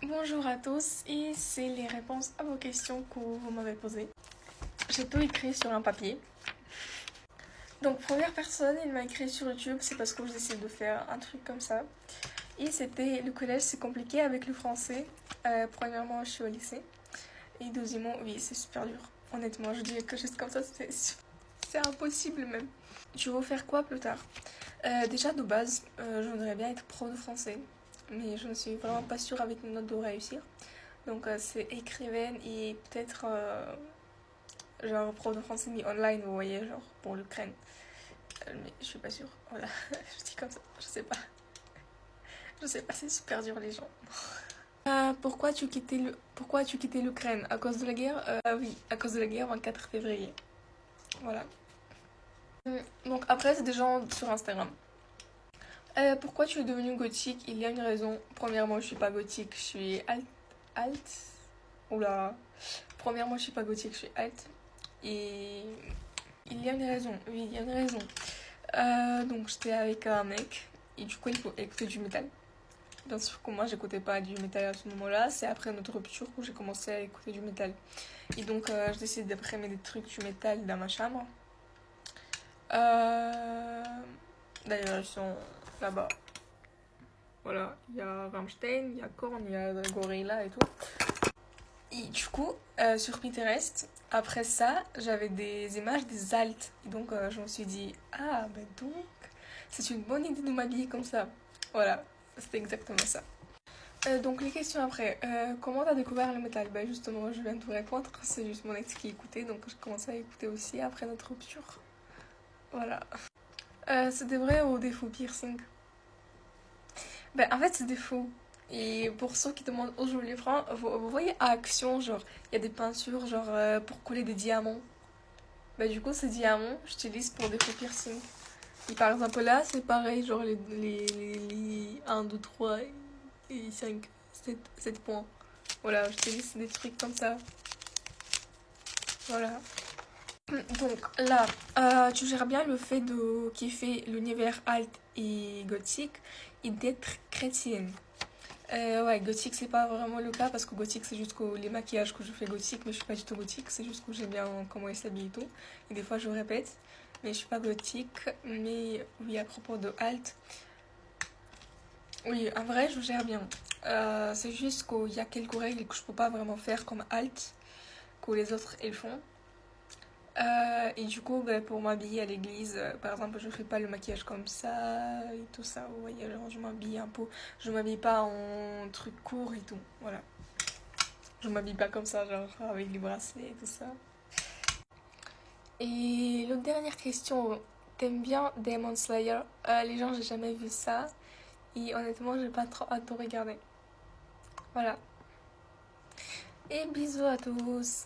Bonjour à tous, et c'est les réponses à vos questions que vous m'avez posées. J'ai tout écrit sur un papier. Donc première personne, il m'a écrit sur YouTube, c'est parce que j'essaie de faire un truc comme ça. Et c'était le collège, c'est compliqué avec le français. Premièrement, je suis au lycée. Et deuxièmement, oui, c'est super dur. Honnêtement, je dis que juste comme ça, c'est impossible même. Tu veux faire quoi plus tard? Déjà de base, j'aimerais bien être prof de français. Mais je ne suis vraiment pas sûre avec une note de réussir. Donc c'est écrivaine et peut-être genre prof de français mais online, vous voyez, genre pour l'Ukraine. Mais je suis pas sûre, voilà, je dis comme ça, je sais pas. Je sais pas, c'est super dur les gens. Pourquoi as-tu quitté l'Ukraine? À cause de la guerre? Oui, à cause de la guerre, 24 février. Voilà. Donc après, c'est des gens sur Instagram. Pourquoi tu es devenue gothique? Il y a une raison. Premièrement, je suis pas gothique, je suis alt. Oula. Premièrement, je suis pas gothique, je suis alt. Et il y a une raison, oui, il y a une raison. Donc j'étais avec un mec et du coup il écoutait du métal. Bien sûr que moi j'écoutais pas du métal à ce moment-là, c'est après notre rupture que j'ai commencé à écouter du métal. Et donc je décide d'imprimer des trucs du métal dans ma chambre. D'ailleurs ils sont là-bas. Voilà, il y a Rammstein, il y a Korn, il y a Gorilla et tout. Et du coup, sur Pinterest, après ça, j'avais des images des altes. Et donc, je me suis dit, ah, ben donc, c'est une bonne idée de m'habiller comme ça. Voilà, c'était exactement ça. Donc, les questions après. Comment t'as découvert le métal? Ben justement, je viens de vous répondre. C'est juste mon ex qui écoutait, donc je commençais à écouter aussi après notre rupture. Voilà. C'était vrai ou des faux piercings? Ben, en fait, c'est des faux. Et pour ceux qui demandent où je les prends, vous voyez à Action, genre, il y a des peintures, genre, pour coller des diamants. Bah, du coup, ces diamants, j'utilise pour des faux piercings. Et par exemple, là, c'est pareil, genre, les 1, 2, 3 et 5, 7 points. Voilà, j'utilise des trucs comme ça. Voilà. Donc là, tu gères bien le fait de kiffer l'univers alt et gothique et d'être chrétienne. Ouais, gothique, c'est pas vraiment le cas parce que gothique, c'est juste que les maquillages que je fais gothique, mais je suis pas du tout gothique, c'est juste que j'aime bien comment il s'habille et tout. Et des fois, je répète, mais je suis pas gothique. Mais oui, à propos de alt, oui, en vrai, je gère bien. C'est juste qu'il y a quelques règles que je peux pas vraiment faire comme alt, que les autres elles font. Et du coup, bah, pour m'habiller à l'église, par exemple, je fais pas le maquillage comme ça et tout ça. Vous voyez, genre, je m'habille un peu. Je m'habille pas en truc court et tout. Voilà. Je m'habille pas comme ça, genre, avec les bracelets et tout ça. Et l'autre dernière question, t'aimes bien Demon Slayer? Les gens, j'ai jamais vu ça. Et honnêtement, j'ai pas trop hâte de regarder. Voilà. Et bisous à tous.